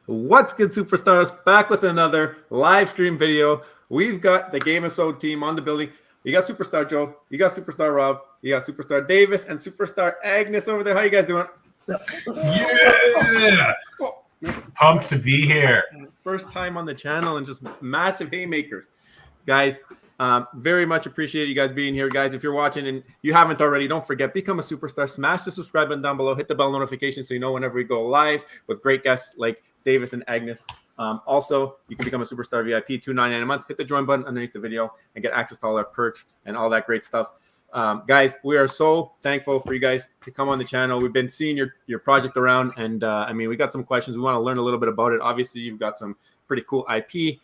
What's good, superstars? Back with another live stream video. We've got the Gamisodes team on the building. You got Superstar Joe, you got Superstar Rob, you got Superstar Davis, and Superstar Agnes over there. How you guys doing? Yeah! Pumped to be here. First time on the channel and just massive haymakers. Guys, very much appreciate you guys being here. Guys, if you're watching and you haven't already, don't forget, become a superstar. Smash the subscribe button down below. Hit the bell notification so you know whenever we go live with great guests like Davis and Agnes. Also, you can become a superstar VIP, $2.99 a month. Hit the join button underneath the video and get access to all our perks and all that great stuff. Guys, we are so thankful for you guys to come on the channel. We've been seeing your project around, and I mean, we got some questions. We want to learn a little bit about it. Obviously, you've got some pretty cool IP.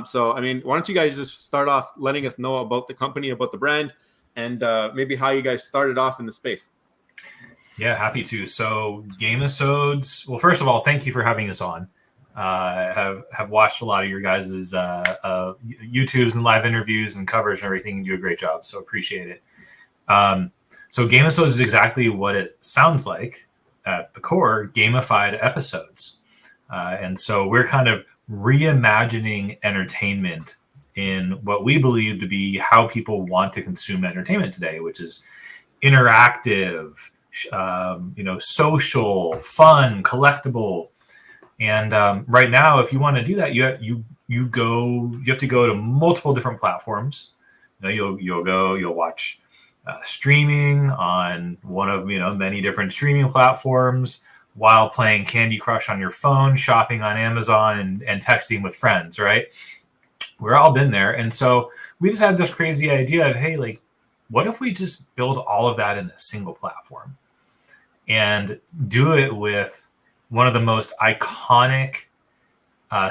So, I mean, why don't you guys just start off letting us know about the company, about the brand, and maybe how you guys started off in the space. Yeah, happy to. So Gamisodes, well, first of all, thank you for having us on. Have watched a lot of your guys' YouTubes and live interviews and coverage and everything. You do a great job, so appreciate it. So Gamisodes is exactly what it sounds like at the core, gamified episodes. And so we're kind of reimagining entertainment in what we believe to be how people want to consume entertainment today, which is interactive, social, fun, collectible. And right now, if you want to do that, you have to go to multiple different platforms. You'll watch streaming on one of many different streaming platforms while playing Candy Crush on your phone, shopping on Amazon, and texting with friends. Right? We're all been there, and so we just had this crazy idea of, hey, like, what if we just build all of that in a single platform and do it with one of the most iconic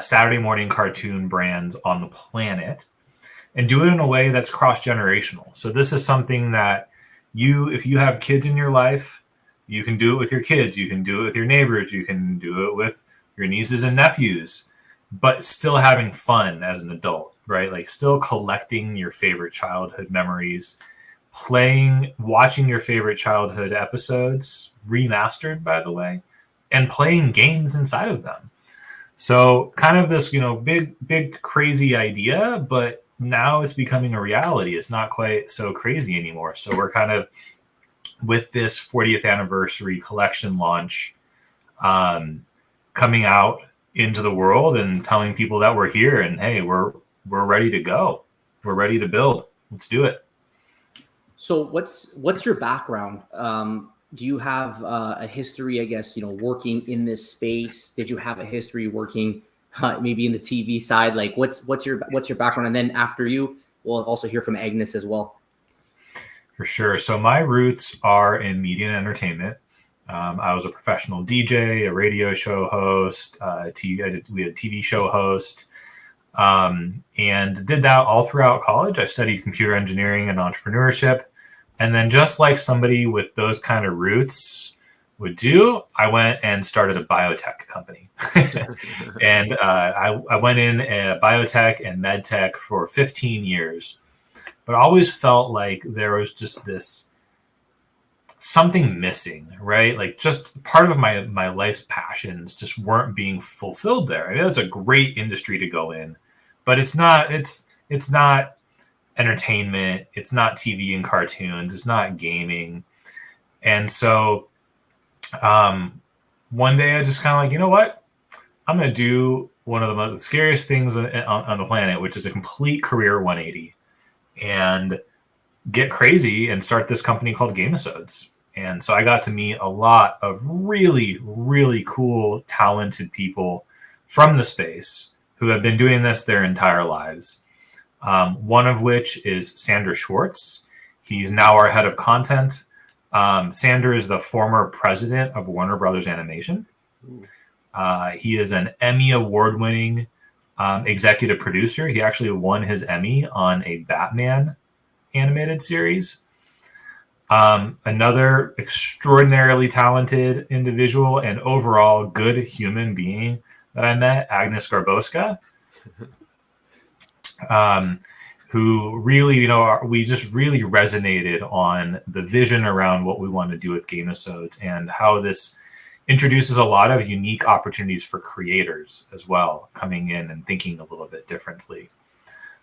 Saturday morning cartoon brands on the planet, and do it in a way that's cross-generational. So this is something that if you have kids in your life, you can do it with your kids, you can do it with your neighbors, you can do it with your nieces and nephews, but still having fun as an adult, right? Like still collecting your favorite childhood memories, watching your favorite childhood episodes, remastered, by the way, and playing games inside of them. So kind of this, big, crazy idea, but now it's becoming a reality. It's not quite so crazy anymore. So we're kind of, with this 40th anniversary collection launch, coming out into the world and telling people that we're here and, hey, we're ready to go. We're ready to build. Let's do it. So what's your background? Do you have a history, I guess, working in this space? Did you have a history working maybe in the TV side? Like what's your background? And then after you, we'll also hear from Agnes as well. For sure. So my roots are in media and entertainment. I was a professional DJ, a radio show host, we had a TV show host, and did that all throughout college. I studied computer engineering and entrepreneurship. And then just like somebody with those kind of roots would do, I went and started a biotech company. And I went in biotech and medtech for 15 years, but I always felt like there was just something missing, right? Like just part of my life's passions just weren't being fulfilled there. I mean, it's a great industry to go in, but it's not entertainment, it's not TV and cartoons, it's not gaming. And so one day I just kind of like, you know what, I'm going to do one of the most scariest things on the planet, which is a complete career 180, and get crazy and start this company called Gamisodes. And so I got to meet a lot of really, really cool, talented people from the space who have been doing this their entire lives. One of which is Sander Schwartz. He's now our head of content. Sander is the former president of Warner Brothers Animation. He is an Emmy award-winning executive producer. He actually won his Emmy on a Batman animated series. Another extraordinarily talented individual and overall good human being that I met, Agnes Garboska. Who really, we just really resonated on the vision around what we want to do with Gamisodes and how this introduces a lot of unique opportunities for creators as well, coming in and thinking a little bit differently.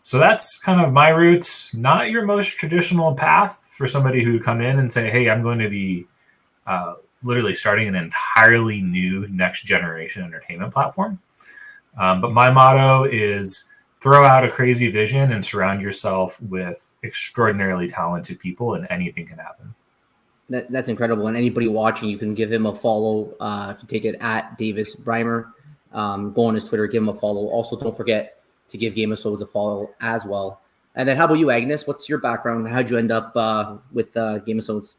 So that's kind of my roots. Not your most traditional path for somebody who come in and say, hey, I'm going to be literally starting an entirely new next generation entertainment platform. But my motto is throw out a crazy vision and surround yourself with extraordinarily talented people, and anything can happen. That's incredible. And anybody watching, you can give him a follow. If you take it at Davis Brimer, go on his Twitter, give him a follow. Also, don't forget to give Gamisodes a follow as well. And then how about you, Agnes? What's your background? How'd you end up with Gamisodes?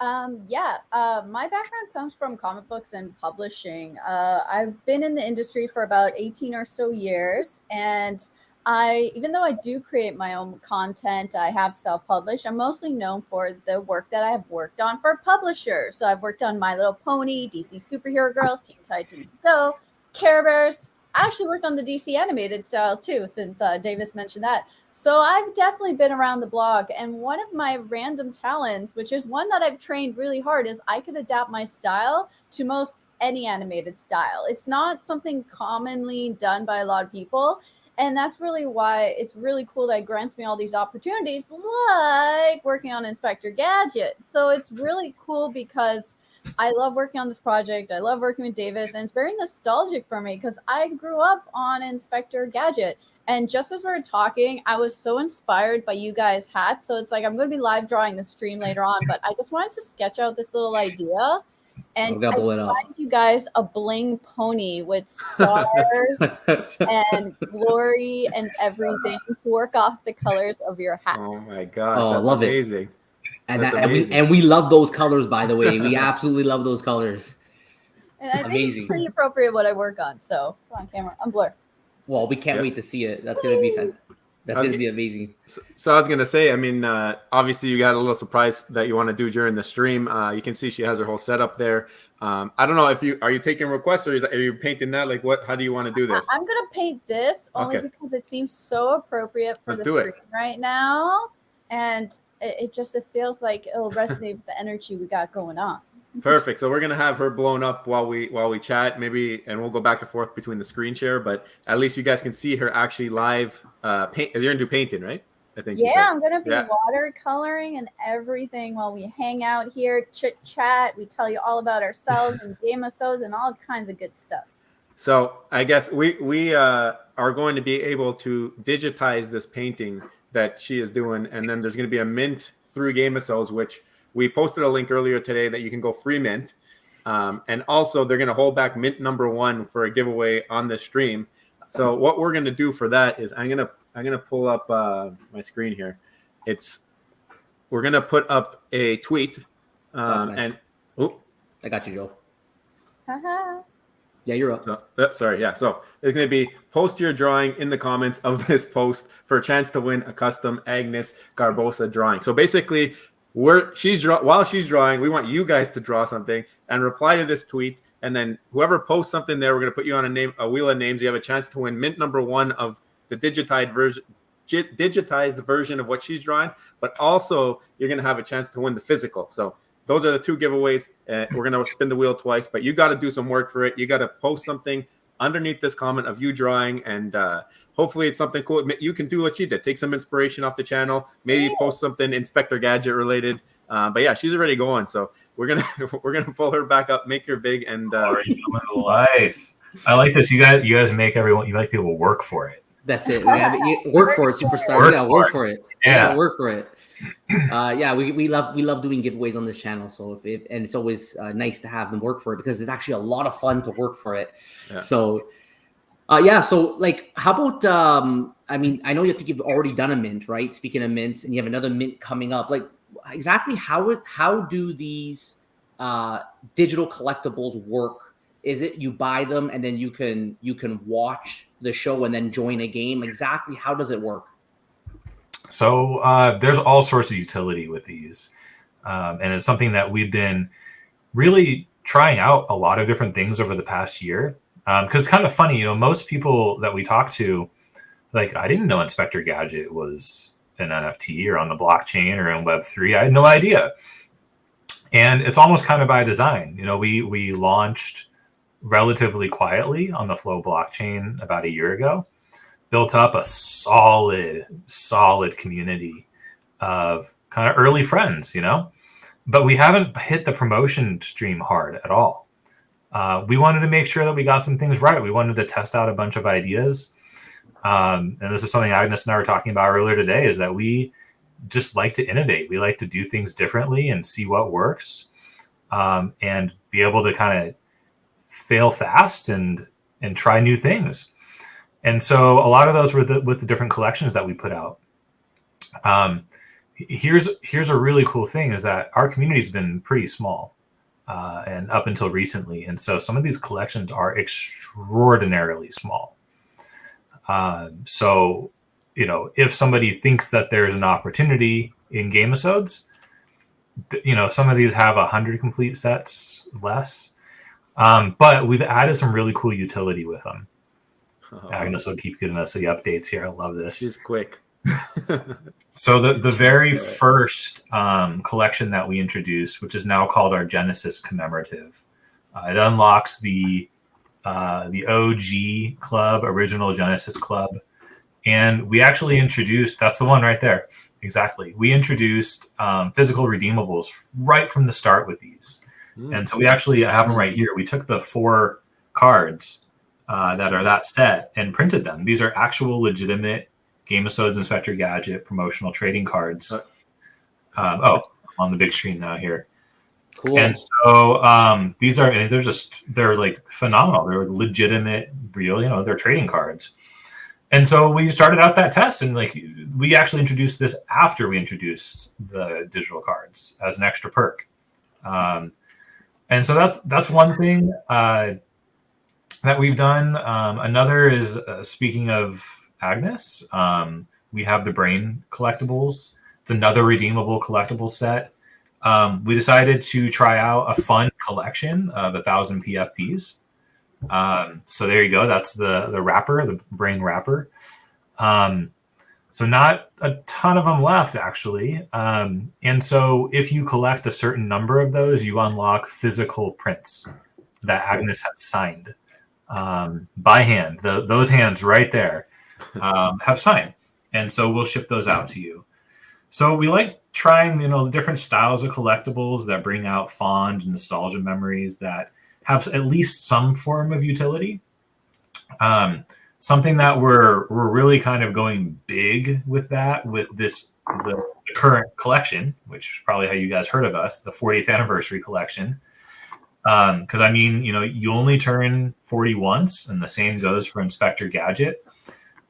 My background comes from comic books and publishing. I've been in the industry for about 18 or so years, and even though I do create my own content, I have self-published. I'm mostly known for the work that I have worked on for publishers. So I've worked on My Little Pony, DC Superhero Girls, Teen Titans Go, Care Bears. I actually worked on the DC animated style too, since Davis mentioned that. So I've definitely been around the block. And one of my random talents, which is one that I've trained really hard, is I could adapt my style to most any animated style. It's not something commonly done by a lot of people. And that's really why it's really cool that it grants me all these opportunities, like working on Inspector Gadget. So it's really cool because I love working on this project. I love working with Davis, and it's very nostalgic for me because I grew up on Inspector Gadget. And just as we were talking, I was so inspired by you guys' hats. So it's like I'm going to be live drawing the stream later on, but I just wanted to sketch out this little idea. And I designed you guys a bling pony with stars and glory and everything to work off the colors of your hat. Oh my gosh, that's love amazing. It. And we love those colors, by the way. We absolutely love those colors. And I think it's pretty appropriate what I work on. So come on, camera, unblur. Well, we can't wait to see it. That's going to be fun. That's going to be amazing. So I was going to say, I mean, obviously you got a little surprise that you want to do during the stream. You can see she has her whole setup there. I don't know if are you taking requests, or are you painting that? Like how do you want to do this? I'm going to paint this only because it seems so appropriate for the stream right now. And it feels like it'll resonate with the energy we got going on. Perfect. So we're gonna have her blown up while we chat, maybe, and we'll go back and forth between the screen share. But at least you guys can see her actually live. Paint. You're gonna do painting, right? I think. Yeah, I'm gonna be watercoloring and everything while we hang out here, chit chat. We tell you all about ourselves and Gamisodes and all kinds of good stuff. So I guess we are going to be able to digitize this painting that she is doing, and then there's going to be a mint through Gamisodes, which we posted a link earlier today that you can go free mint. And also they're going to hold back mint number 1 for a giveaway on the stream. So what we're going to do for that is I'm going to pull up my screen here. We're going to put up a tweet and I got you, Joe. Yeah, you're up. So, sorry. Yeah. So it's going to be post your drawing in the comments of this post for a chance to win a custom Agnes Garbosa drawing. So basically, while she's drawing, we want you guys to draw something and reply to this tweet. And then whoever posts something there, we're going to put you on a wheel of names. You have a chance to win mint number 1 of the digitized version of what she's drawing. But also, you're going to have a chance to win the physical. So those are the 2 giveaways. We're going to spin the wheel twice, but you got to do some work for it. You got to post something underneath this comment of you drawing, and hopefully it's something cool. You can do what she did. Take some inspiration off the channel. Maybe post something Inspector Gadget related. But yeah, she's already going. So we're gonna pull her back up, make her big, and life. I like this. You guys make everyone. You like people to work for it. That's it. Work for it, superstar. Work for it. Yeah, work for it. We love doing giveaways on this channel. So and it's always nice to have them work for it because it's actually a lot of fun to work for it. Yeah. So so like, how about I mean, I know you think you've already done a mint, right? Speaking of mints, and you have another mint coming up. Like, exactly how do these digital collectibles work? Is it you buy them and then you can watch the show and then join a game? Exactly how does it work? So there's all sorts of utility with these. And it's something that we've been really trying out a lot of different things over the past year. Because it's kind of funny, most people that we talk to, like, I didn't know Inspector Gadget was an NFT or on the blockchain or in Web3. I had no idea. And it's almost kind of by design. You know, we launched relatively quietly on the Flow blockchain about a year ago, built up a solid community of kind of early friends, you know, but we haven't hit the promotion stream hard at all. We wanted to make sure that we got some things right. We wanted to test out a bunch of ideas. And this is something Agnes and I were talking about earlier today, is that we just like to innovate. We like to do things differently and see what works, and be able to kind of fail fast and try new things. And so a lot of those were with the different collections that we put out. Here's a really cool thing, is that our community's been pretty small, and up until recently. And so some of these collections are extraordinarily small. So, you know, if somebody thinks that there's an opportunity in Gamisodes, you know, some of these have 100 complete sets less. But we've added some really cool utility with them. Agnes will keep giving us the updates here. I love this. She's quick. So the very first collection that we introduced, which is now called our Genesis Commemorative, it unlocks the OG club, original Genesis club. And we actually introduced, that's the one right there. Exactly. We introduced physical redeemables right from the start with these. And so we actually have them right here. We took the 4 cards that are that set and printed them. These are actual legitimate Gamisodes Inspector Gadget promotional trading cards. On the big screen now here. Cool. And so these are, they're like phenomenal. They're legitimate, real, you know, they're trading cards. And so we started out that test, and like we actually introduced this after we introduced the digital cards as an extra perk. And so that's one thing that we've done. Another is, speaking of Agnes, we have the Brain collectibles. It's another redeemable collectible set. We decided to try out a fun collection of 1,000 PFPs. So there you go. That's the wrapper, the Brain wrapper. So not a ton of them left, actually. And so if you collect a certain number of those, you unlock physical prints that Agnes has signed by hand. Those hands right there have signed. And so we'll ship those out to you. So we like trying, you know, the different styles of collectibles that bring out fond and nostalgia memories that have at least some form of utility. Something that we're really kind of going big with that, with this, the current collection, which is probably how you guys heard of us, the 40th anniversary collection. Because I mean, you know, you only turn 40 once, and the same goes for Inspector Gadget.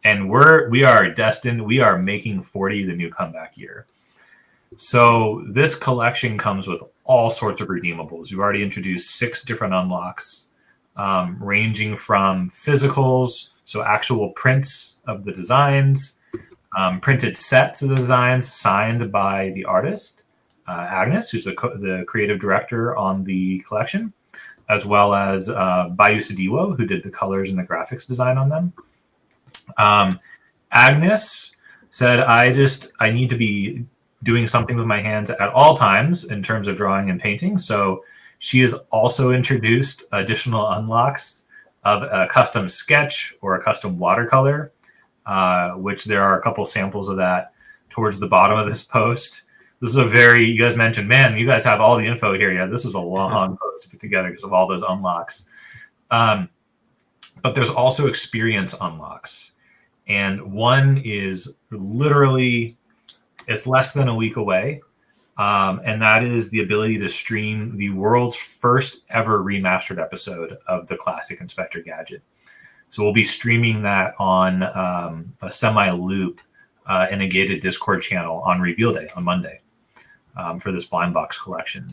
And we are making 40 the new comeback year. So this collection comes with all sorts of redeemables. We've already introduced 6 different unlocks, ranging from physicals, so actual prints of the designs, printed sets of the designs signed by the artist, Agnes, who's the creative director on the collection, as well as Bayu Sadiwo, who did the colors and the graphics design on them. Agnes said, I need to be doing something with my hands at all times in terms of drawing and painting. So she has also introduced additional unlocks of a custom sketch or a custom watercolor, which there are a couple samples of that towards the bottom of this post. This is you guys mentioned, man, you guys have all the info here. Yeah, this was a long post to put together because of all those unlocks. But there's also experience unlocks. And one is literally, it's less than a week away. And that is the ability to stream the world's first ever remastered episode of the classic Inspector Gadget. So we'll be streaming that on a semi-loop in a gated Discord channel on Reveal Day on Monday for this blind box collection.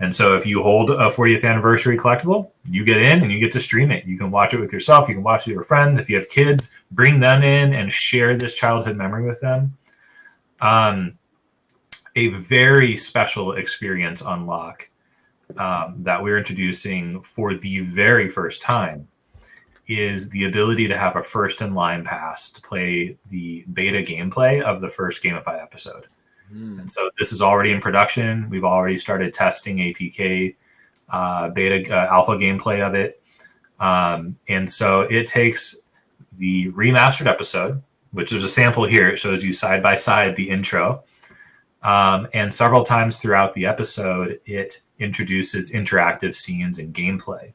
And so if you hold a 40th anniversary collectible, you get in and you get to stream it. You can watch it with yourself. You can watch it with your friends. If you have kids, bring them in and share this childhood memory with them. A very special experience unlock that we're introducing for the very first time is the ability to have a first in line pass to play the beta gameplay of the first Gamify episode. And so this is already in production. We've already started testing APK, beta, alpha gameplay of it. And so it takes the remastered episode, which is a sample here. It shows you side by side the intro. And several times throughout the episode, it introduces interactive scenes and gameplay.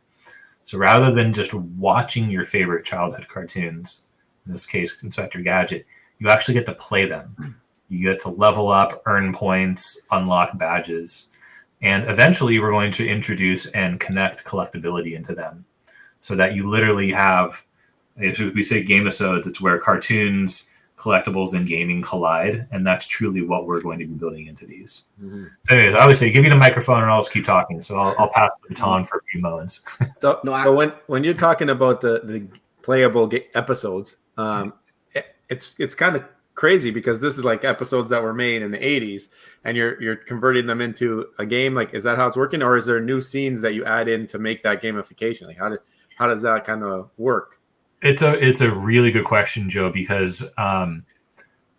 So rather than just watching your favorite childhood cartoons, in this case, Inspector Gadget, you actually get to play them. You get to level up, earn points, unlock badges. And eventually we're going to introduce and connect collectability into them so that you literally have, if we say Gamisodes, it's where cartoons, collectibles, and gaming collide. And that's truly what we're going to be building into these. So anyways, I always say, give me the microphone and I'll just keep talking. So I'll pass the baton for a few moments. So when you're talking about the playable episodes, it's kind of crazy because this is like episodes that were made in the 80s and you're converting them into a game. Like, is that how it's working, or is there new scenes that you add in to make that gamification? Like, how does that kind of work? It's a really good question, Joe, because there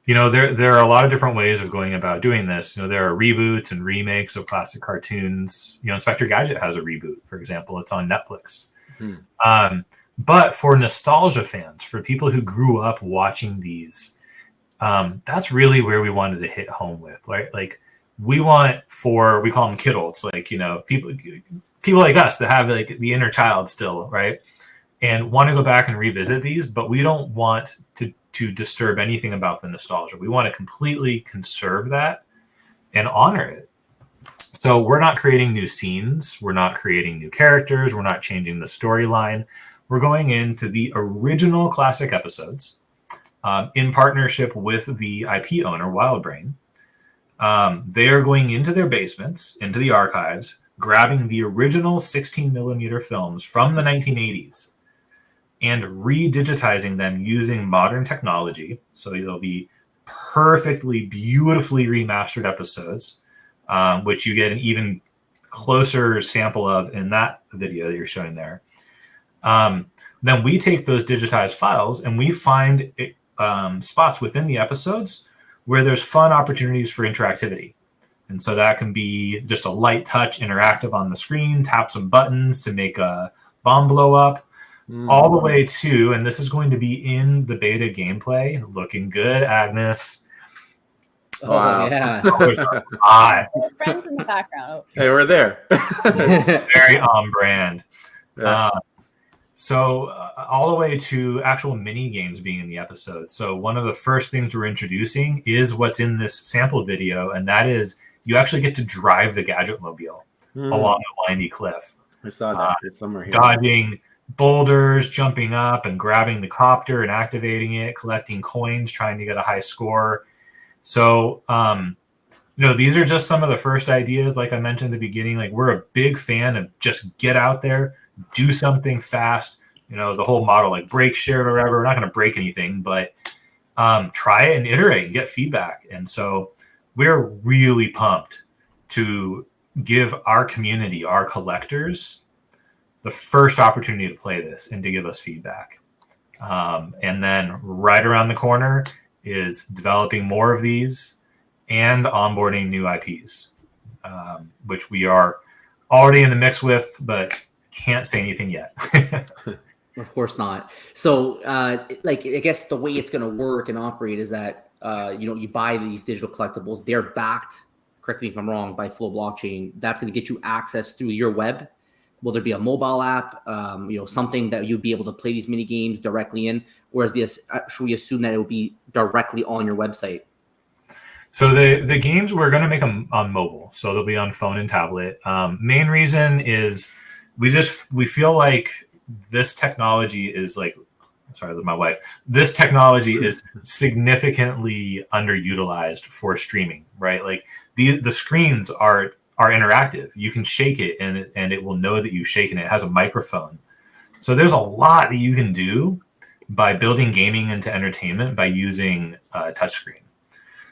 are a lot of different ways of going about doing this. There are reboots and remakes of classic cartoons. Inspector Gadget has a reboot, for example. It's on Netflix. But for nostalgia fans, for people who grew up watching these, that's really where we wanted to hit home with, right? Like, we call them kidults, like, people like us that have like the inner child still, right? And want to go back and revisit these, but we don't want to disturb anything about the nostalgia. We want to completely conserve that and honor it. So we're not creating new scenes. We're not creating new characters. We're not changing the storyline. We're going into the original classic episodes in partnership with the IP owner, WildBrain. They are going into their basements, into the archives, grabbing the original 16mm films from the 1980s and re-digitizing them using modern technology. So they'll be perfectly, beautifully remastered episodes, which you get an even closer sample of in that video that you're showing there. Then we take those digitized files and we find spots within the episodes where there's fun opportunities for interactivity. And so that can be just a light touch interactive on the screen, tap some buttons to make a bomb blow up, all the way to, and this is going to be in the beta gameplay, looking good, Agnes. Wow. Yeah. Friends in the background. Hey, we're there. Very on brand. Yeah. So all the way to actual mini games being in the episode. So one of the first things we're introducing is what's in this sample video, and that is you actually get to drive the Gadget Mobile along the windy cliff. I saw that. It's somewhere here. Dodging boulders, jumping up and grabbing the copter and activating it, collecting coins, trying to get a high score. So, these are just some of the first ideas. Like I mentioned at the beginning, like, we're a big fan of just get out there, do something fast. The whole model, like break, share, or whatever. We're not going to break anything, but try it and iterate and get feedback. And so we're really pumped to give our community, our collectors, the first opportunity to play this and to give us feedback. And then right around the corner is developing more of these and onboarding new IPs, which we are already in the mix with, but can't say anything yet. Of course not. So, I guess the way it's going to work and operate is that, you buy these digital collectibles. They're backed, correct me if I'm wrong, by Flow Blockchain. That's going to get you access through your web. Will there be a mobile app, something that you'd be able to play these mini games directly in? Or should we assume that it will be directly on your website? So the games, we're going to make them on mobile. So they'll be on phone and tablet. Main reason is we feel like this technology is my wife. This technology is significantly underutilized for streaming, right? Like the screens are interactive. You can shake it and it will know that you've shaken it. It has a microphone. So there's a lot that you can do by building gaming into entertainment by using a touchscreen.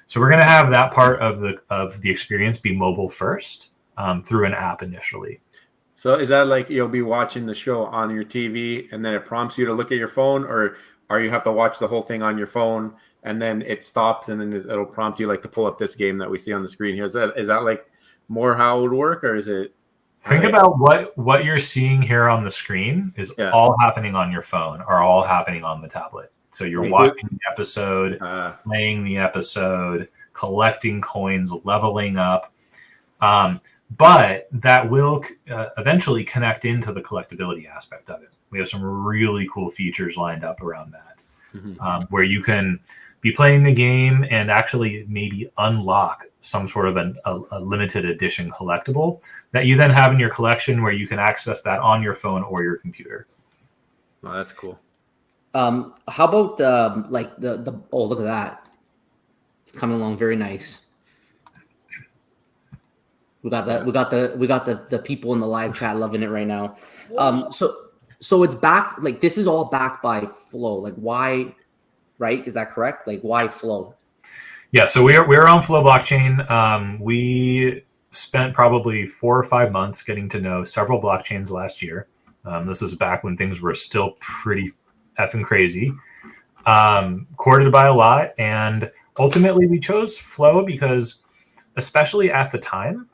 So we're going to have that part of the experience be mobile first through an app initially. So is that like you'll be watching the show on your TV and then it prompts you to look at your phone, or or you have to watch the whole thing on your phone and then it stops and then it'll prompt you like to pull up this game that we see on the screen here. Is that like more how it would work, or is it? Think about what you're seeing here on the screen is all happening on your phone or all happening on the tablet. So you're watching the episode, playing the episode, collecting coins, leveling up. But that will eventually connect into the collectability aspect of it. We have some really cool features lined up around that, where you can be playing the game and actually maybe unlock some sort of a limited edition collectible that you then have in your collection, where you can access that on your phone or your computer. Oh, that's cool. How about like the oh, look at that. It's coming along very nice. We got the people in the live chat loving it right now. So it's backed, like this is all backed by Flow. Like why, right? Is that correct? Like why Flow? Yeah, so we're on Flow blockchain. We spent probably 4 or 5 months getting to know several blockchains last year. This is back when things were still pretty effing crazy. Courted by a lot, and ultimately we chose Flow because, especially at the time,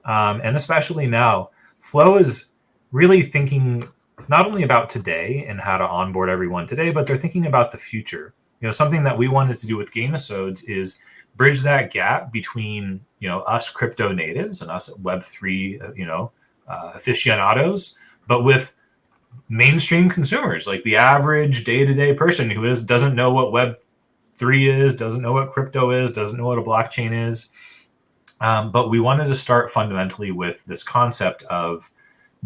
and especially now, Flow is really thinking not only about today and how to onboard everyone today, but they're thinking about the future. You know, something that we wanted to do with Gamisodes is bridge that gap between, you know, us crypto natives and us Web3, aficionados, but with mainstream consumers, like the average day-to-day person who doesn't know what Web3 is, doesn't know what crypto is, doesn't know what a blockchain is. But we wanted to start fundamentally with this concept of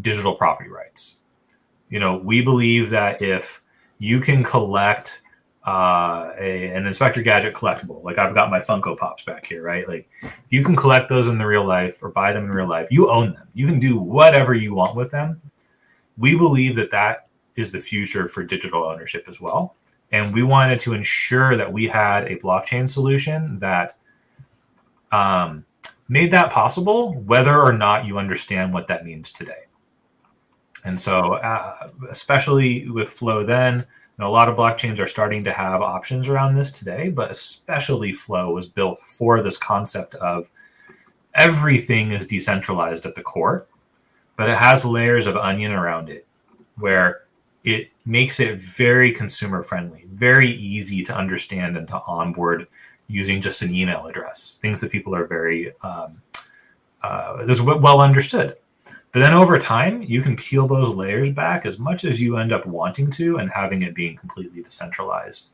digital property rights. You know, we believe that if you can collect an Inspector Gadget collectible, like I've got my Funko Pops back here, right? Like you can collect those in the real life or buy them in real life. You own them. You can do whatever you want with them. We believe that that is the future for digital ownership as well. And we wanted to ensure that we had a blockchain solution that made that possible, whether or not you understand what that means today. And so, especially with Flow then, a lot of blockchains are starting to have options around this today, but especially Flow was built for this concept of everything is decentralized at the core, but it has layers of onion around it where it makes it very consumer friendly, very easy to understand and to onboard using just an email address, things that people are very well understood. But then over time, you can peel those layers back as much as you end up wanting to and having it being completely decentralized.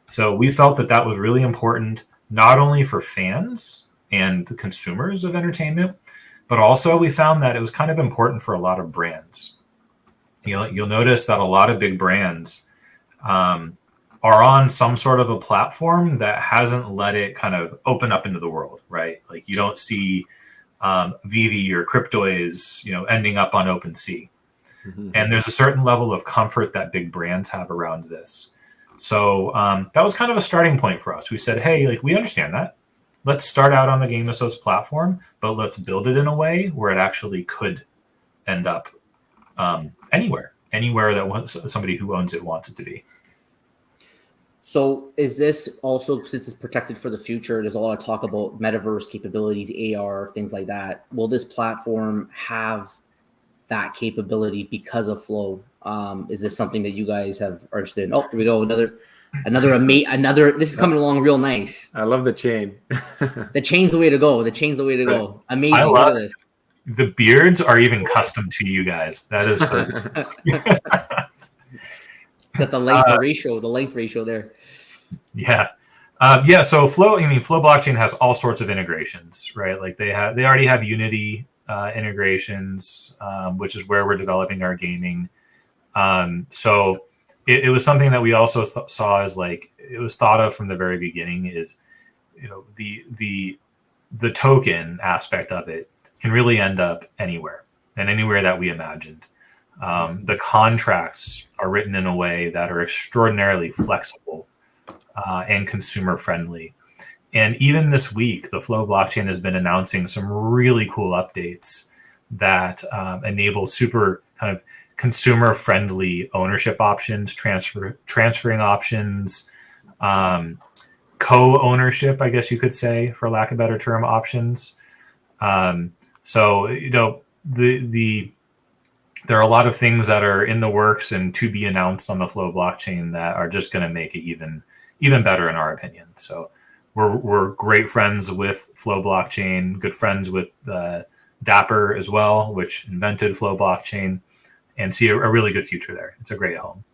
So we felt that that was really important, not only for fans and the consumers of entertainment, but also we found that it was kind of important for a lot of brands. You'll notice that a lot of big brands are on some sort of a platform that hasn't let it kind of open up into the world, right? Like you don't see Vivi or Cryptoids, ending up on OpenSea. Mm-hmm. And there's a certain level of comfort that big brands have around this. So that was kind of a starting point for us. We said, hey, like we understand that. Let's start out on the Gamisodes platform, but let's build it in a way where it actually could end up anywhere that somebody who owns it wants it to be. So is this also, since it's protected for the future, there's a lot of talk about metaverse capabilities, AR, things like that. Will this platform have that capability because of Flow? Is this something that you guys are interested in? Oh, here we go. Another. This is coming along real nice. I love the chain. The chain's the way to go. Go. Amazing. Look at this. The beards are even custom to you guys. That is so got the length ratio there. Yeah. So Flow blockchain has all sorts of integrations, right? Like they already have Unity integrations, which is where we're developing our gaming. So it was something that we also saw as like, it was thought of from the very beginning is, the token aspect of it can really end up anywhere that we imagined. The contracts are written in a way that are extraordinarily flexible and consumer friendly. And even this week, the Flow blockchain has been announcing some really cool updates that enable super kind of consumer-friendly ownership options, transferring options, co-ownership, I guess you could say, for lack of a better term, options. So, there are a lot of things that are in the works and to be announced on the Flow blockchain that are just going to make it even better in our opinion. So we're great friends with Flow blockchain, good friends with Dapper as well, which invented Flow blockchain, and see a really good future there. It's a great home.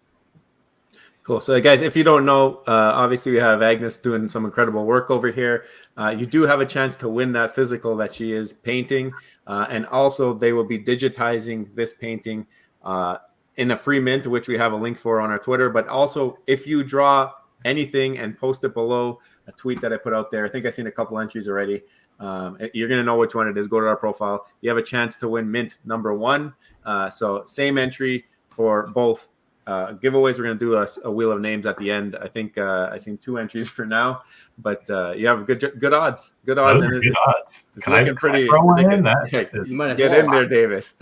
Cool. So, guys, if you don't know, obviously we have Agnes doing some incredible work over here. You do have a chance to win that physical that she is painting. And also, they will be digitizing this painting in a free mint, which we have a link for on our Twitter. But also, if you draw anything and post it below a tweet that I put out there, I think I've seen a couple entries already. You're going to know which one it is. Go to our profile. You have a chance to win mint number 1. So same entry for both giveaways. We're going to do a wheel of names at the end. I think I've seen 2 entries for now, but you have good odds. Good odds. Those are good odds. It's looking pretty. You might as Get well. in there, Davis.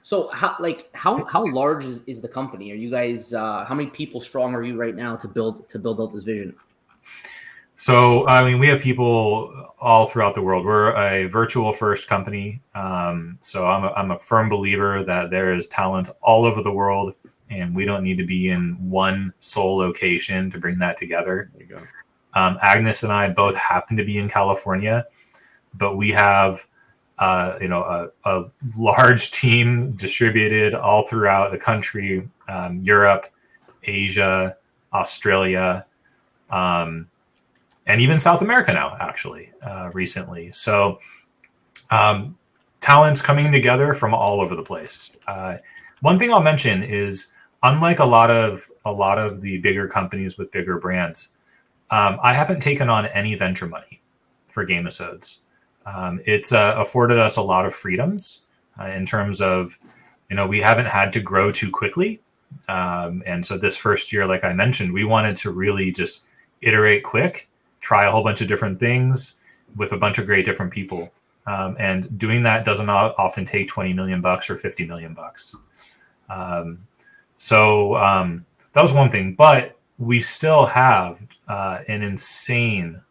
So how large is the company? Are you guys how many people strong are you right now to build out this vision? So, I mean, we have people all throughout the world. We're a virtual first company. So I'm a firm believer that there is talent all over the world, and we don't need to be in one sole location to bring that together. There you go. Agnes and I both happen to be in California, but we have, a large team distributed all throughout the country, Europe, Asia, Australia, and even South America now, actually, recently. So talent's coming together from all over the place. One thing I'll mention is, unlike a lot of the bigger companies with bigger brands, I haven't taken on any venture money for Gamisodes. It's afforded us a lot of freedoms in terms of, we haven't had to grow too quickly. And so this first year, like I mentioned, we wanted to really just iterate quick, try a whole bunch of different things with a bunch of great different people. And doing that doesn't often take $20 million or $50 million. So that was one thing, but we still have an insane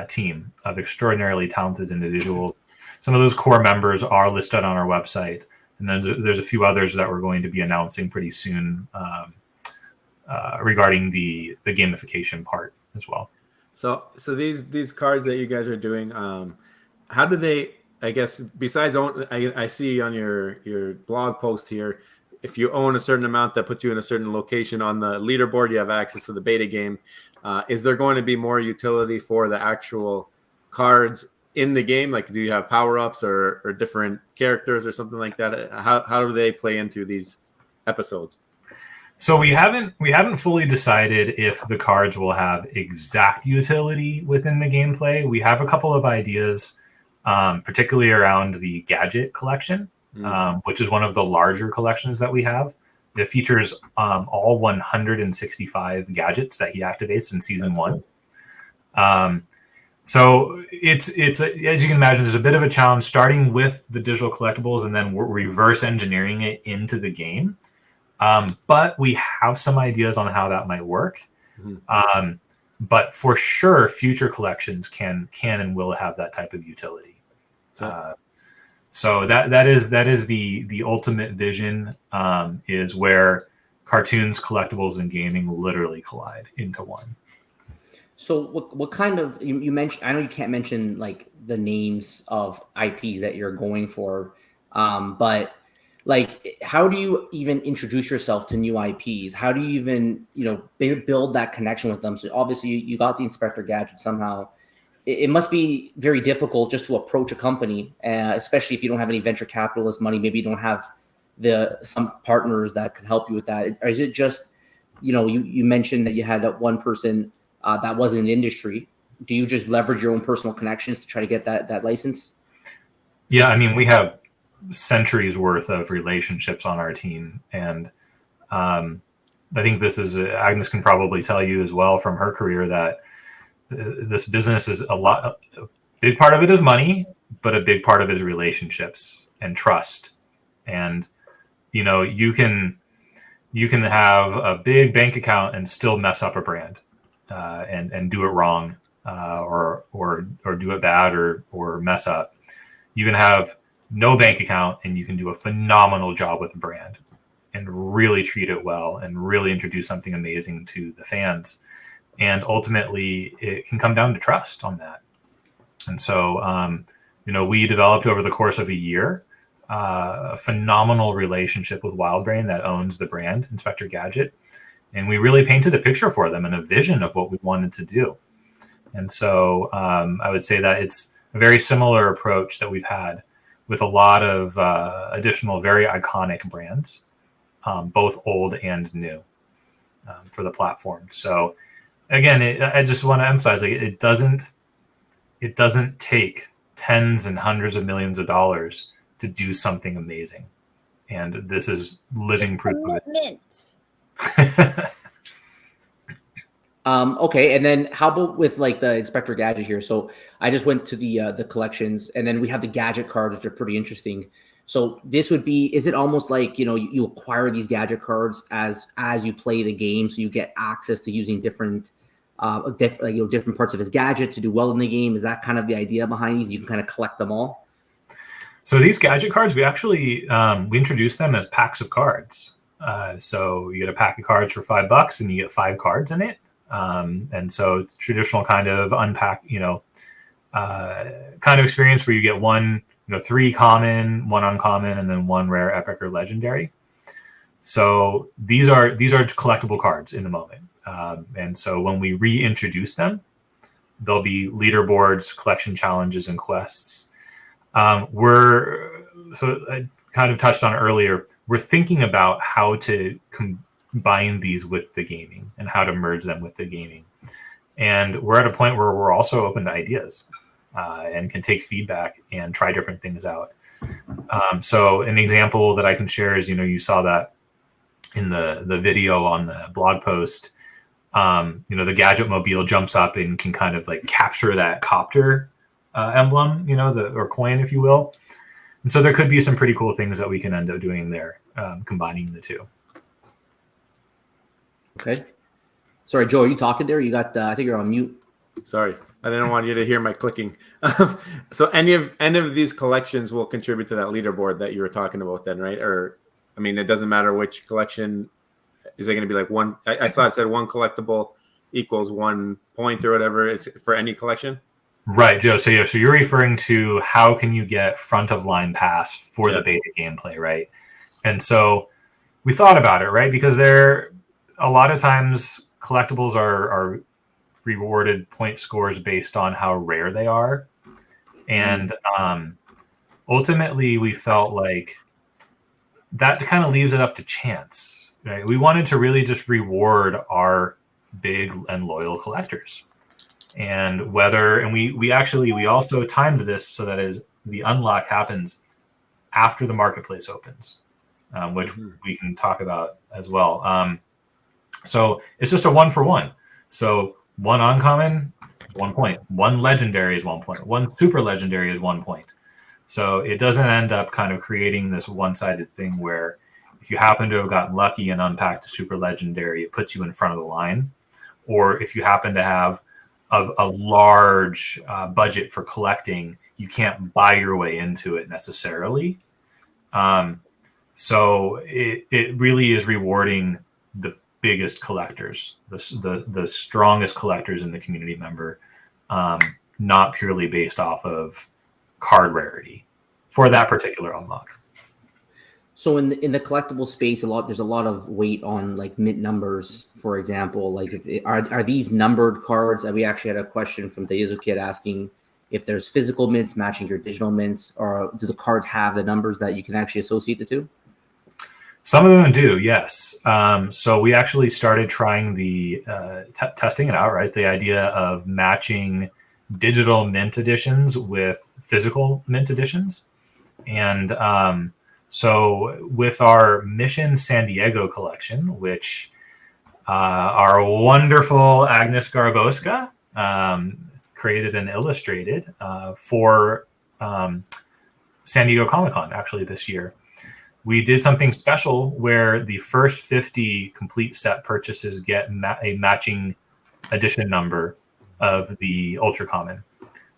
team of extraordinarily talented individuals. Some of those core members are listed on our website. And then there's a few others that we're going to be announcing pretty soon regarding the gamification part as well. So these cards that you guys are doing, how do they, I guess, besides I see on your blog post here, if you own a certain amount, that puts you in a certain location on the leaderboard, you have access to the beta game. Is there going to be more utility for the actual cards in the game? Like, do you have power-ups or different characters or something like that? How do they play into these episodes? So we haven't fully decided if the cards will have exact utility within the gameplay. We have a couple of ideas, particularly around the gadget collection, which is one of the larger collections that we have. It features all 165 gadgets that he activates in season 1. Cool. So it's as you can imagine, there's a bit of a challenge starting with the digital collectibles and then we're reverse engineering it into the game. But we have some ideas on how that might work. But for sure, future collections can and will have that type of utility. So that is the ultimate vision, is where cartoons, collectibles, and gaming literally collide into one. So what kind of, you mentioned, I know you can't mention like the names of IPs that you're going for, but like, how do you even introduce yourself to new IPs? How do you even, build that connection with them? So obviously you got the Inspector Gadget somehow. It must be very difficult just to approach a company, especially if you don't have any venture capitalist money. Maybe you don't have some partners that could help you with that. Or is it just, you mentioned that you had that one person that was in the industry. Do you just leverage your own personal connections to try to get that license? Yeah, I mean, we have centuries worth of relationships on our team, and I think this is Agnes can probably tell you as well from her career that this business is a big part of it is money, but a big part of it is relationships and trust. And you can have a big bank account and still mess up a brand and do it wrong or do it bad or mess up. You can have no bank account and you can do a phenomenal job with a brand and really treat it well and really introduce something amazing to the fans. And ultimately, it can come down to trust on that. And so, we developed over the course of a year a phenomenal relationship with WildBrain that owns the brand Inspector Gadget. And we really painted a picture for them and a vision of what we wanted to do. And so I would say that it's a very similar approach that we've had with a lot of additional very iconic brands, both old and new, for the platform. So again, I just want to emphasize, like, it doesn't take tens and hundreds of millions of dollars to do something amazing. And this is living proof of it. Okay, and then how about with like the Inspector Gadget here? So I just went to the collections, and then we have the gadget cards, which are pretty interesting. So this would be, is it almost like, you acquire these gadget cards as you play the game, so you get access to using different different parts of his gadget to do well in the game? Is that kind of the idea behind these? You can kind of collect them all. So these gadget cards, we actually we introduced them as packs of cards. So you get a pack of cards for $5 and you get 5 cards in it. And so it's traditional kind of unpack, kind of experience where you get 3 common, 1 uncommon, and then 1 rare, epic, or legendary. So these are collectible cards in the moment. And so when we reintroduce them, there'll be leaderboards, collection challenges, and quests. So I kind of touched on earlier, we're thinking about how to combine these with the gaming and how to merge them with the gaming. And we're at a point where we're also open to ideas and can take feedback and try different things out. So an example that I can share is, you saw that in the video on the blog post. The Gadget Mobile jumps up and can kind of like capture that copter emblem, or coin, if you will. And so there could be some pretty cool things that we can end up doing there, combining the two. Okay. Sorry, Joe, are you talking there? You got, I think you're on mute. Sorry, I didn't want you to hear my clicking. So any of these collections will contribute to that leaderboard that you were talking about then, right? Or, I mean, it doesn't matter which collection. Is it going to be like one? I saw it said 1 collectible equals 1 point or whatever. Is for any collection? Right, Joe. So you're referring to how can you get front of line pass for the beta gameplay, right? And so we thought about it, right? Because a lot of times collectibles are rewarded point scores based on how rare they are. And ultimately we felt like that kind of leaves it up to chance, right? We wanted to really just reward our big and loyal collectors. And we also timed this so that as the unlock happens after the marketplace opens, which we can talk about as well. So it's just a 1-for-1. So 1 uncommon is 1 point, 1 legendary is 1 point, 1 super legendary is 1 point. So it doesn't end up kind of creating this one-sided thing where if you happen to have gotten lucky and unpacked a super legendary, it puts you in front of the line. Or if you happen to have a large budget for collecting, you can't buy your way into it necessarily. So it really is rewarding the biggest collectors, the strongest collectors in the community member, not purely based off of card rarity for that particular unlock. So in the collectible space, there's a lot of weight on like mint numbers, for example. Like, are these numbered cards? We actually had a question from the Yizu Kid asking if there's physical mints matching your digital mints, or do the cards have the numbers that you can actually associate the two? Some of them do, yes. So we actually started trying testing it out, right? The idea of matching digital mint editions with physical mint editions. And so with our Mission San Diego collection, which our wonderful Agnes Garboska created and illustrated for San Diego Comic-Con actually this year, we did something special where the first 50 complete set purchases get a matching edition number of the Ultra Common,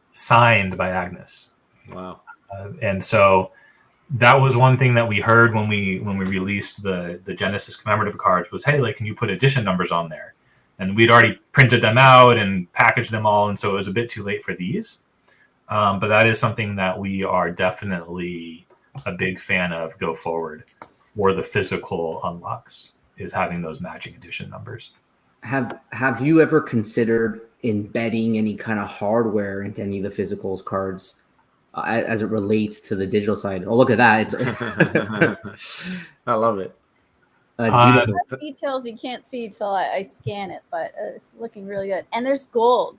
signed by Agnes. Wow. And so that was one thing that we heard when we released the Genesis commemorative cards was, hey, like, can you put edition numbers on there? And we'd already printed them out and packaged them all, and so it was a bit too late for these. But that is something that we are definitely a big fan of go forward for the physical unlocks, is having those matching edition numbers. Have you ever considered embedding any kind of hardware into any of the physicals cards as it relates to the digital side? Oh, look at that. It's I love it. beautiful. Details you can't see till I scan it, but it's looking really good. And there's gold.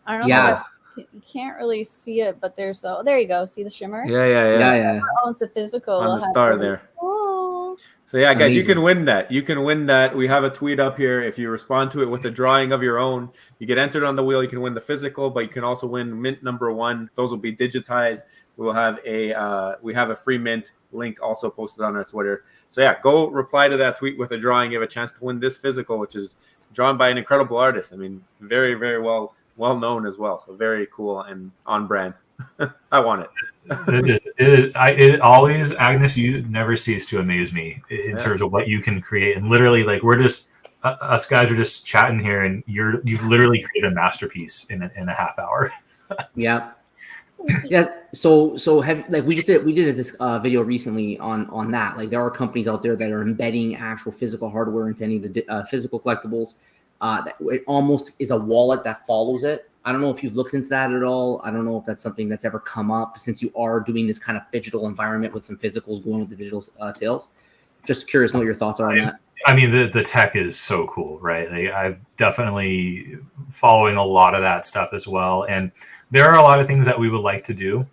I don't know. Yeah. If you can't really see it, but there's there you go. See the shimmer? Yeah. Whoever owns the physical On will the have star gold. there. Oh. So yeah, guys, you Amazing. can win that. You can win that. We have a tweet up here. If you respond to it with a drawing of your own, you get entered on the wheel. You can win the physical, but you can also win mint number 1. Those will be digitized. We will have a free mint link also posted on our Twitter. So yeah, go reply to that tweet with a drawing. You have a chance to win this physical, which is drawn by an incredible artist. I mean, very, very well known as well. So very cool and on brand. I want it. It always, Agnes, you never cease to amaze me in terms of what you can create. And literally, like, we're just us guys are just chatting here, and you've literally created a masterpiece in a half hour. Yeah. Yeah. So have, like, we did this video recently on that. Like, there are companies out there that are embedding actual physical hardware into any of the physical collectibles. It almost is a wallet that follows it. I don't know if you've looked into that at all. I don't know if that's something that's ever come up, since you are doing this kind of digital environment with some physicals going with the digital sales. Just curious to know what your thoughts are on that. I mean, the tech is so cool, right? I've definitely following a lot of that stuff as well. And there are a lot of things that we would like to do.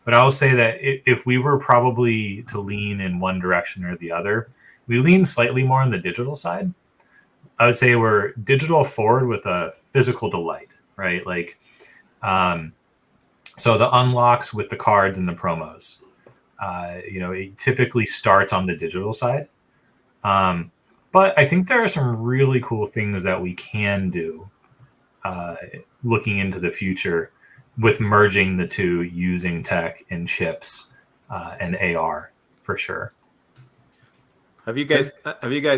But I will say that if we were probably to lean in one direction or the other, we lean slightly more on the digital side. I would say we're digital forward with a physical delight, right? Like, so the unlocks with the cards and the promos, it typically starts on the digital side. But I think there are some really cool things that we can do looking into the future with merging the two, using tech and chips and AR for sure. Have you guys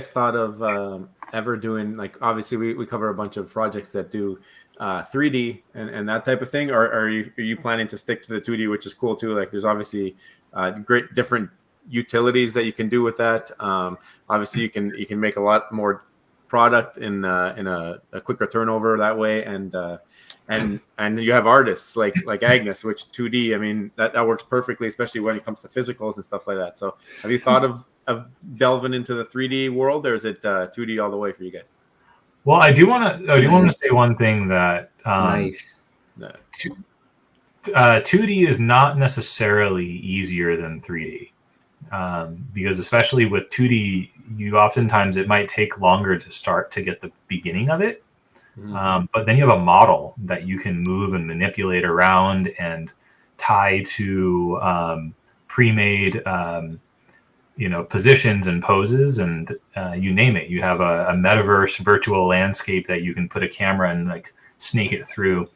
thought of ever doing, like, obviously we cover a bunch of projects that do 3D and that type of thing, or are you planning to stick to the 2D, which is cool too? Like, there's obviously great different utilities that you can do with that. Obviously you can make a lot more product in a quicker turnover that way, and you have artists like Agnes, which 2D, I mean, that works perfectly, especially when it comes to physicals and stuff like that. So have you thought of delving into the 3D world, or is it 2D all the way for you guys? Well, I do want to say one thing that Nice. 2D is not necessarily easier than 3D, because especially with 2D, oftentimes it might take longer to start to get the beginning of it. But then you have a model that you can move and manipulate around and tie to pre-made positions and poses, and you name it. You have a metaverse virtual landscape that you can put a camera and like snake it through.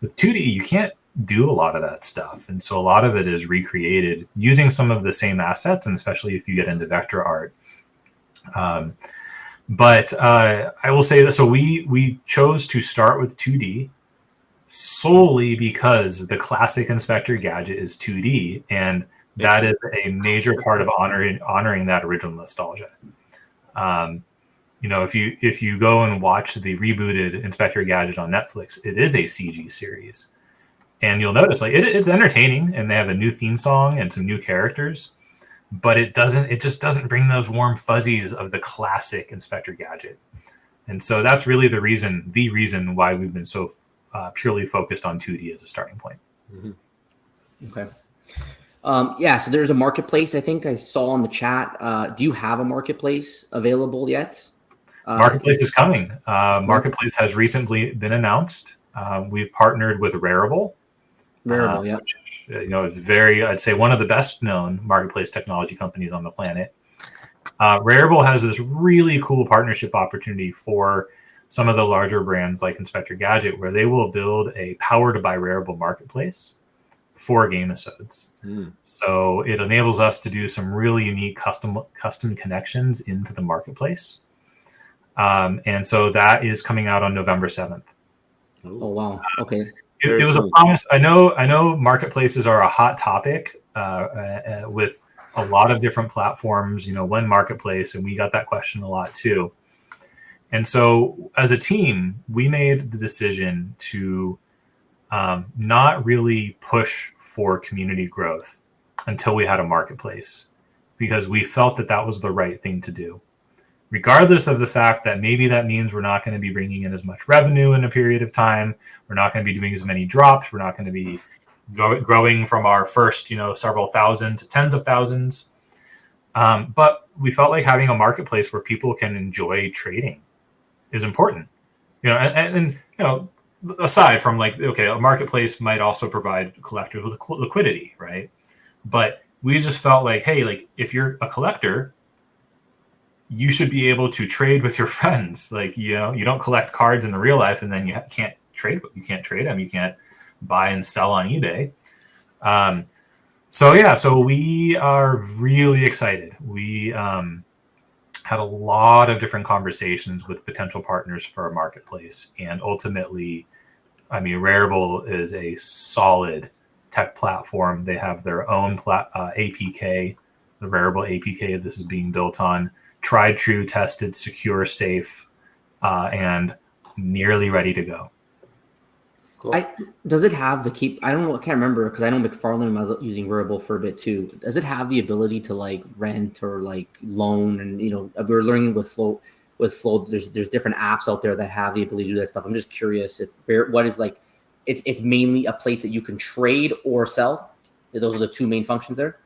With 2D, you can't do a lot of that stuff, and so a lot of it is recreated using some of the same assets, and especially if you get into vector art. But I will say that, so we chose to start with 2D solely because the classic Inspector Gadget is 2D, and that is a major part of honoring that original nostalgia. If you go and watch the rebooted Inspector Gadget on Netflix, it is a CG series, and you'll notice like it's entertaining, and they have a new theme song and some new characters, but it just doesn't bring those warm fuzzies of the classic Inspector Gadget. And so that's really the reason why we've been so purely focused on 2D as a starting point. Okay. So there's a marketplace, I think I saw in the chat. Do you have a marketplace available yet? Marketplace is coming. Marketplace has recently been announced. We've partnered with Rarible. Rarible, yeah. Which, is very, I'd say, one of the best known marketplace technology companies on the planet. Rarible has this really cool partnership opportunity for some of the larger brands like Inspector Gadget, where they will build a powered by Rarible marketplace for Gamisodes. So it enables us to do some really unique custom connections into the marketplace. And so that is coming out on November 7th. Oh, wow. Okay. It was a promise. I know marketplaces are a hot topic with a lot of different platforms, one marketplace, and we got that question a lot too. And so as a team, we made the decision to not really push for community growth until we had a marketplace, because we felt that that was the right thing to do, regardless of the fact that maybe that means we're not going to be bringing in as much revenue in a period of time. We're not going to be doing as many drops. We're not going to be growing from our first, several thousand to tens of thousands. But we felt like having a marketplace where people can enjoy trading is important, and aside from a marketplace might also provide collectors with liquidity, right? But we just felt like, hey, if you're a collector, you should be able to trade with your friends. You don't collect cards in the real life and then you can't trade them. You can't buy and sell on eBay. So we are really excited. We had a lot of different conversations with potential partners for our marketplace. And ultimately, Rarible is a solid tech platform. They have their own APK, the Rarible APK this is being built on. Tried, true, tested, secure, safe, and nearly ready to go. Cool. Does it have the I can't remember, because I know McFarlane was using Rarible for a bit too. Does it have the ability to rent or loan? And we're learning with Flow. There's different apps out there that have the ability to do that stuff. I'm just curious what is it's mainly a place that you can trade or sell. Those are the two main functions there.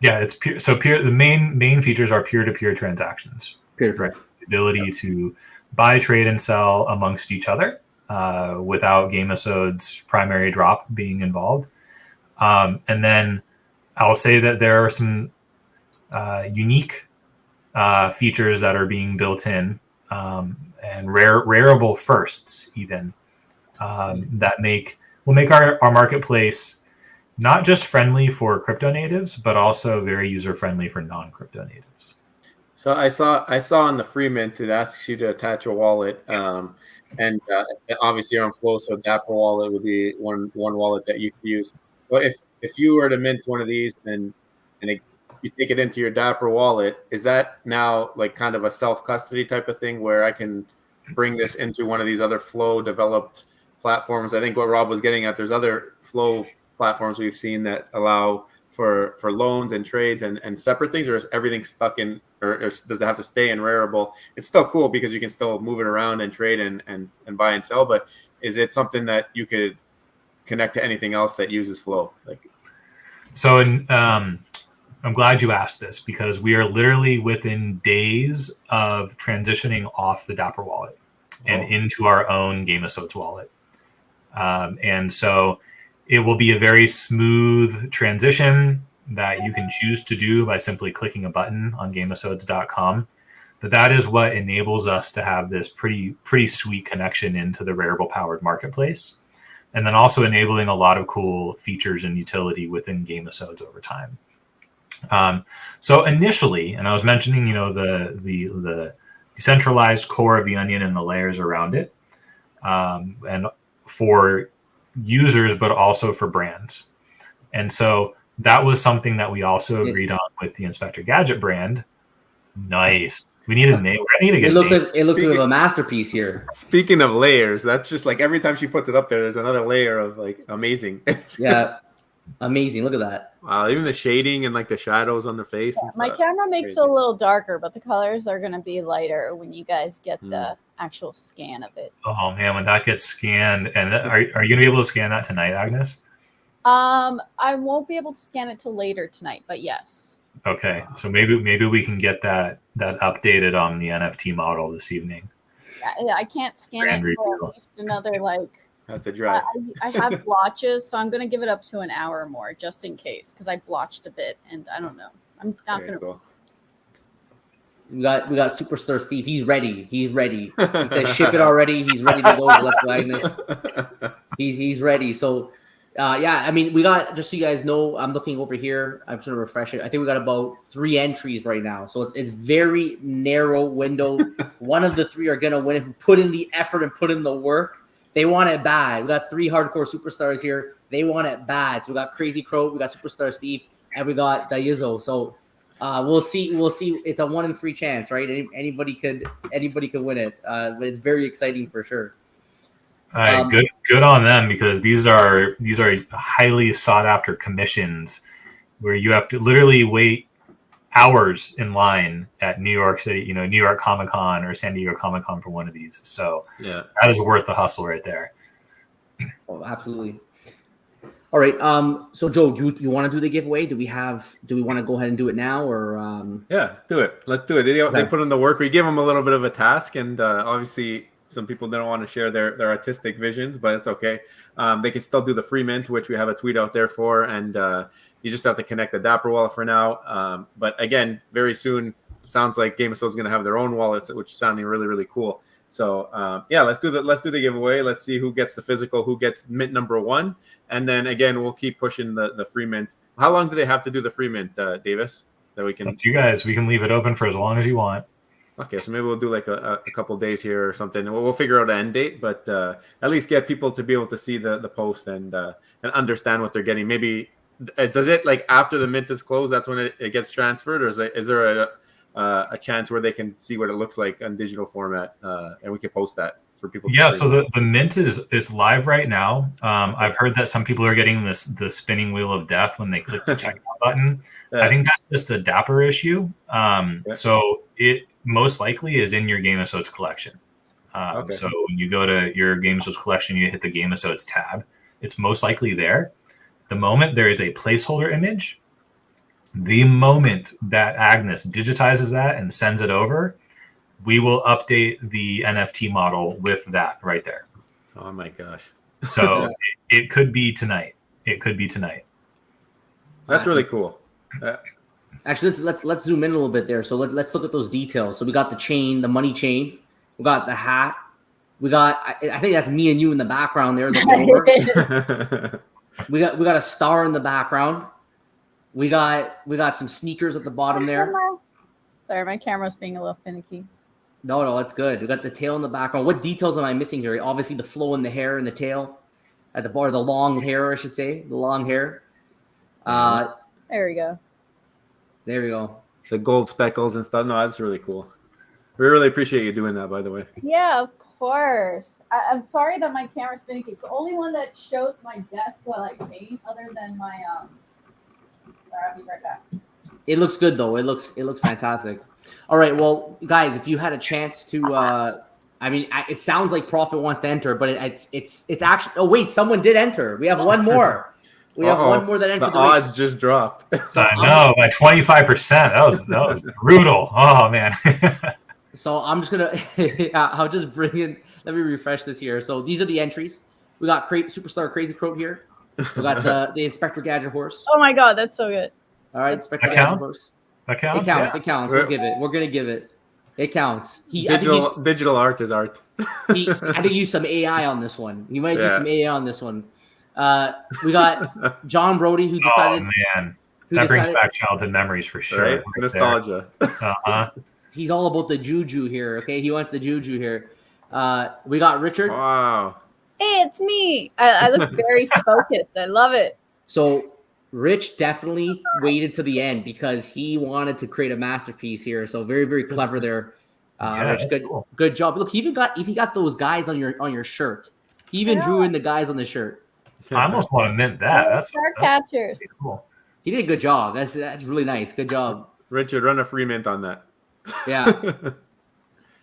Yeah, it's peer. So the main features are peer-to-peer transactions. Peer-to-peer. The ability to buy, trade, and sell amongst each other without Gamisodes' primary drop being involved. And then I'll say that there are some unique features that are being built in and Rarible firsts even that will make our marketplace not just friendly for crypto natives, but also very user friendly for non-crypto natives. So I saw on the free mint, it asks you to attach a wallet, and obviously you're on Flow, so Dapper Wallet would be one wallet that you could use. But if you were to mint one of these and you take it into your Dapper Wallet, is that now kind of a self-custody type of thing where I can bring this into one of these other Flow developed platforms? I think what Rob was getting at, there's other Flow platforms we've seen that allow for loans and trades and separate things, or is everything stuck in, or does it have to stay in Rarible? It's still cool because you can still move it around and trade and buy and sell, but is it something that you could connect to anything else that uses Flow? So I'm glad you asked this, because we are literally within days of transitioning off the Dapper wallet and into our own Gamisodes wallet. And so it will be a very smooth transition that you can choose to do by simply clicking a button on Gamisodes.com. But that is what enables us to have this pretty sweet connection into the Rarible powered marketplace, and then also enabling a lot of cool features and utility within Gamisodes over time. So initially, and I was mentioning, the decentralized core of the onion and the layers around it, and for users, but also for brands. And so that was something that we also agreed on with the Inspector Gadget brand. Nice. We need a name. It looks like a masterpiece here. Speaking of layers, that's just every time she puts it up there, there's another layer of amazing. Yeah. Amazing. Look at that. Wow, even the shading and the shadows on the face. Yeah, my camera makes it a little darker, but the colors are going to be lighter when you guys get the actual scan of it. Oh man, when that gets scanned, and are you going to be able to scan that tonight, Agnes? I won't be able to scan it till later tonight, but yes. Okay, so maybe we can get that updated on the NFT model this evening. Yeah, I can't scan it for at least another That's the drive. I have blotches, so I'm going to give it up to an hour or more just in case, because I blotched a bit and I don't know. I'm not going to. We got Superstar Steve. He's ready. He said ship it already. He's ready to go. Let's go, Agnes. He's ready. So yeah, I mean, we got, just so you guys know, I'm looking over here. I'm just gonna refresh it. I think we got about 3 entries right now. So it's very narrow window. One of the 3 are gonna win if we put in the effort and put in the work. They want it bad. We got 3 hardcore superstars here. They want it bad. So we got Crazy Crow, we got Superstar Steve, and we got Dayizo. So we'll see. It's a 1 in 3 chance, right? Anybody could win it. But it's very exciting for sure. All right, good on them, because these are highly sought after commissions where you have to literally wait hours in line at New York City, New York Comic-Con or San Diego Comic-Con for one of these. So yeah, that is worth the hustle right there. Oh, absolutely. All right. So Joe, do you want to do the giveaway? Do we want to go ahead and do it now, or Yeah, do it. Let's do it. They put in the work. We give them a little bit of a task, and obviously some people don't want to share their artistic visions, but it's okay. They can still do the free mint, which we have a tweet out there for, and you just have to connect the Dapper wallet for now. But again, very soon, sounds like Gamisodes is going to have their own wallets, which is sounding really, really cool. So yeah, let's do the giveaway. Let's see who gets the physical, who gets mint number 1, and then again we'll keep pushing the free mint. How long do they have to do the free mint, Davis? That we can. It's up to you guys. We can leave it open for as long as you want. Okay, so maybe we'll do like a couple days here or something. We'll figure out an end date, but at least get people to be able to see the post and understand what they're getting. Maybe does it, like, after the mint is closed, that's when it gets transferred, or is there a chance where they can see what it looks like on digital format, and we can post that for people? Yeah, so the mint is live right now. I've heard that some people are getting the spinning wheel of death when they click the checkout button. I think that's just a Dapper issue. So it most likely is in your Gamisodes collection. So when you go to your Gamisodes collection, you hit the Gamisodes tab. It's most likely there. The moment there is a placeholder image, the moment that Agnes digitizes that and sends it over, we will update the NFT model with that right there. Oh my gosh. So it could be tonight. That's really cool. Actually, let's zoom in a little bit there. So let's look at those details. So we got the chain, the money chain. We got the hat. We got, I think that's me and you in the background there looking over. We got a star in the background. We got some sneakers at the bottom there. Sorry, my camera's being a little finicky. No, that's good. We got the tail in the background. What details am I missing here? Obviously, the flow in the hair and the tail at the bar, the long hair, I should say, the long hair. There we go. There we go. The gold speckles and stuff. No, that's really cool. We really appreciate you doing that, by the way. Yeah, of course. I'm sorry that my camera's finicky. It's the only one that shows my desk while I paint, other than my Sorry, I'll be right back. It looks good though. It looks fantastic. All right, well, guys, if you had a chance to, I mean, it sounds like Prophet wants to enter, but it's actually. Oh wait, someone did enter. We have one more. We have one more that entered. The odds just dropped. So I know, by 25%. That was brutal. Oh man. So I'm just gonna. I'll just bring in. Let me refresh this here. So these are the entries. We got Superstar Crazy Crow here. We got the Inspector Gadget horse. Oh my god, that's so good. All right, Inspector Gadget horse. That counts. It counts. We'll give it. We're gonna give it. It counts. Digital art is art. I think he used some AI on this one. He might use some AI on this one. We got John Brody, who decided. Oh man, that brings back childhood memories for sure. Right? Nostalgia. He's all about the juju here. Okay, he wants the juju here. We got Richard. Wow. Hey, it's me. I look very focused. I love it. So Rich definitely waited to the end because he wanted to create a masterpiece here. So very, very clever there. Rich, good job. Look, he got those guys on your shirt. He even drew in the guys on the shirt. I almost want to mint that. That's captures. Cool. He did a good job. That's really nice. Good job. Richard, run a free mint on that. Yeah.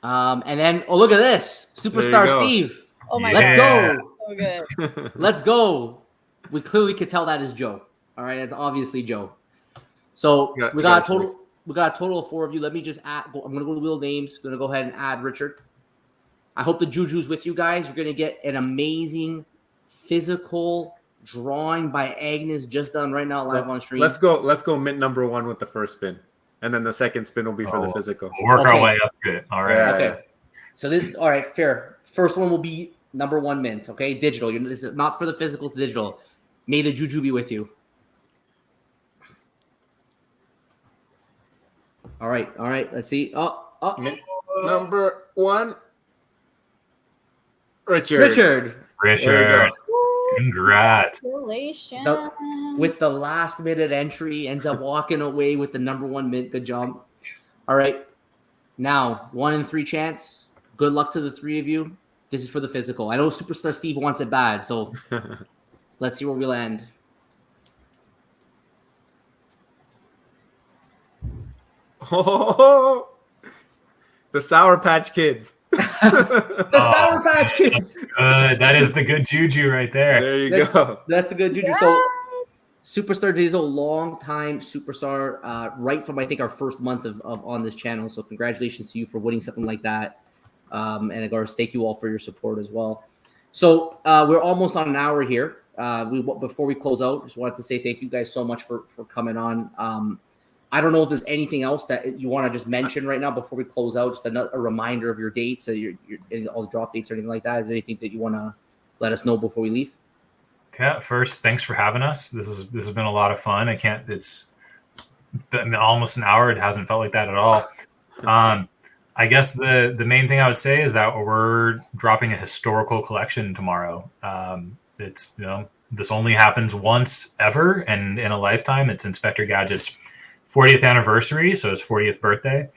And then look at this. Superstar Steve. Oh my Let's God. go. So good. Let's go. We clearly could tell that is Joe. All right, that's obviously Joe. So we got a total of 4 of you. Let me just add. I'm gonna go to wheel names. Gonna go ahead and add Richard. I hope the juju's with you guys. You're gonna get an amazing physical drawing by Agnes just done right now live on stream. Let's go mint number 1 with the first spin. and then the second spin will be for the physical. We'll work our Okay. way up to it. All right. Yeah. Okay. So this, all right, fair. First one will be number 1 mint. Okay, digital. This is not for the physical, it's digital. May the juju be with you. All right. Let's see. Mint number 1, Richard. Richard. There you go. Congrats. Congratulations. With the last minute entry, ends up walking away with the number 1 mint. Good job. All right. Now, 1 in 3 chance. Good luck to the 3 of you. This is for the physical. I know Superstar Steve wants it bad, so let's see where we land. Oh, the Sour Patch Kids. The Sour Patch Kids. That is the good juju right there. There you go. That's the good juju. So, Superstar Diesel, long time superstar, right from I think our first month of on this channel. So, congratulations to you for winning something like that. And of course, thank you all for your support as well. So, we're almost on an hour here. Before we close out, just wanted to say thank you guys so much for coming on. I don't know if there's anything else that you want to just mention right now before we close out. Just a reminder of your dates, your all the drop dates or anything like that. Is there anything that you want to let us know before we leave? Yeah. First, thanks for having us. This has been a lot of fun. It's been almost an hour. It hasn't felt like that at all. I guess the main thing I would say is that we're dropping a historical collection tomorrow. It's this only happens once ever, and in a lifetime. It's Inspector Gadget's 40th anniversary, so his 40th birthday.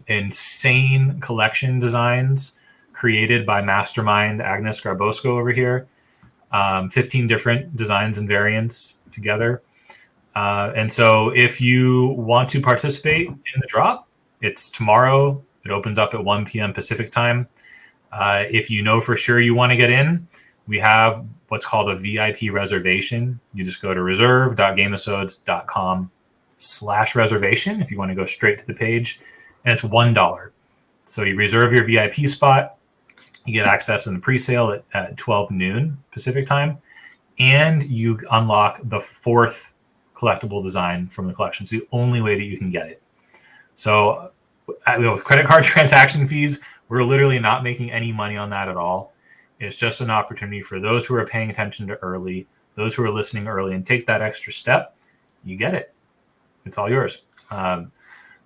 Insane collection designs created by Mastermind Agnes Garbosco over here. 15 different designs and variants together. And so if you want to participate in the drop, it's tomorrow. It opens up at 1 p.m. Pacific time. If you know for sure you want to get in, we have what's called a VIP reservation. You just go to reserve.gamisodes.com/reservation if you want to go straight to the page, and it's $1. So you reserve your VIP spot, you get access in the pre-sale at 12 noon Pacific time, and you unlock the 4th collectible design from the collection. It's the only way that you can get it. So with credit card transaction fees, we're literally not making any money on that at all. It's just an opportunity for those who are paying attention to early, those who are listening early, and take that extra step. You get it. It's all yours.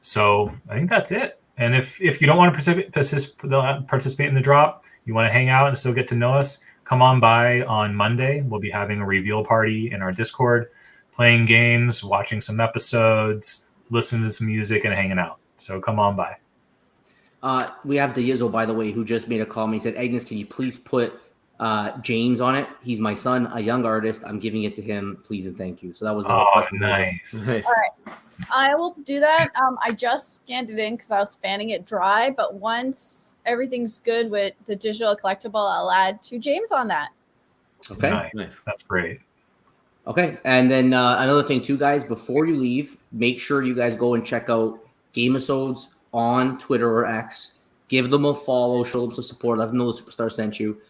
So I think that's it. And if you don't want to participate in the drop, you want to hang out and still get to know us, come on by on Monday. We'll be having a reveal party in our Discord, playing games, watching some episodes, listening to some music, and hanging out. So come on by. We have the Yizzo, by the way, who just made a call. He said, Agnes, can you please put James on it? He's my son, a young artist. I'm giving it to him. Please and thank you. So that was the question. Nice. Nice. All right. I will do that. I just scanned it in because I was fanning it dry. But once everything's good with the digital collectible, I'll add 2 James on that. Okay. Nice. That's great. Okay. And then another thing, too, guys, before you leave, make sure you guys go and check out Gamisodes on Twitter or X. Give them a follow, show them some support, let them know the Superstar sent you.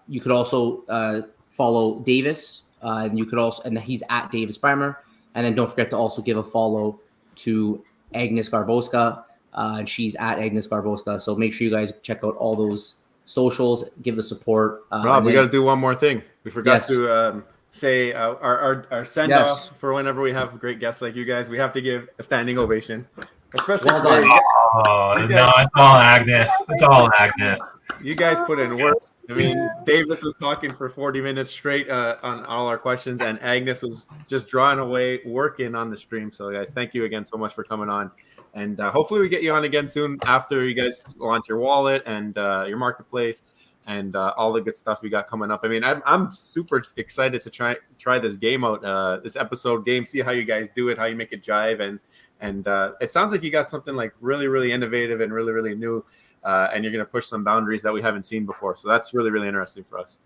You could also follow Davis, and you could also, and he's at Davis Primer. And then don't forget to also give a follow to Agnes Garbosca, and she's at Agnes Garbosca. So make sure you guys check out all those socials, give the support. Rob, we got to do one more thing. We forgot Yes. to say our send off for whenever we have great guests like you guys. We have to give a standing ovation, especially. Well done. Oh, no, it's all Agnes. It's all Agnes. You guys put in work. I mean, Davis was talking for 40 minutes straight on all our questions, and Agnes was just drawing away, working on the stream. So, guys, thank you again so much for coming on. And hopefully we get you on again soon after you guys launch your wallet and your marketplace and all the good stuff you got coming up. I mean, I'm super excited to try this game out, this episode game, see how you guys do it, how you make it jive. And it sounds like you got something like really, really innovative and really, really new. And you're going to push some boundaries that we haven't seen before. So that's really, really interesting for us.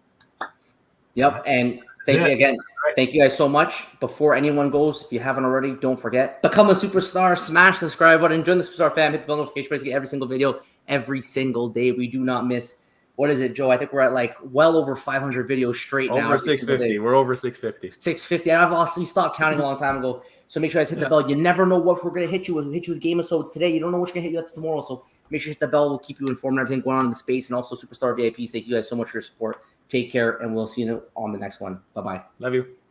Yep. And thank you again. Thank you guys so much. Before anyone goes, if you haven't already, don't forget, become a superstar, smash the subscribe button, join the Superstar fam, hit the bell notification to get every single video every single day. We do not miss. What is it, Joe? I think we're at like well over 500 videos straight now. Over 650. We're over 650. 650. And I've also stopped counting a long time ago. So make sure you guys hit the bell. You never know what we're going to hit you with. Hit you with Gamisodes today. You don't know what you're going to hit you up tomorrow. So make sure you hit the bell. We'll keep you informed on everything going on in the space. And also Superstar VIPs. Thank you guys so much for your support. Take care, and we'll see you on the next one. Bye-bye. Love you.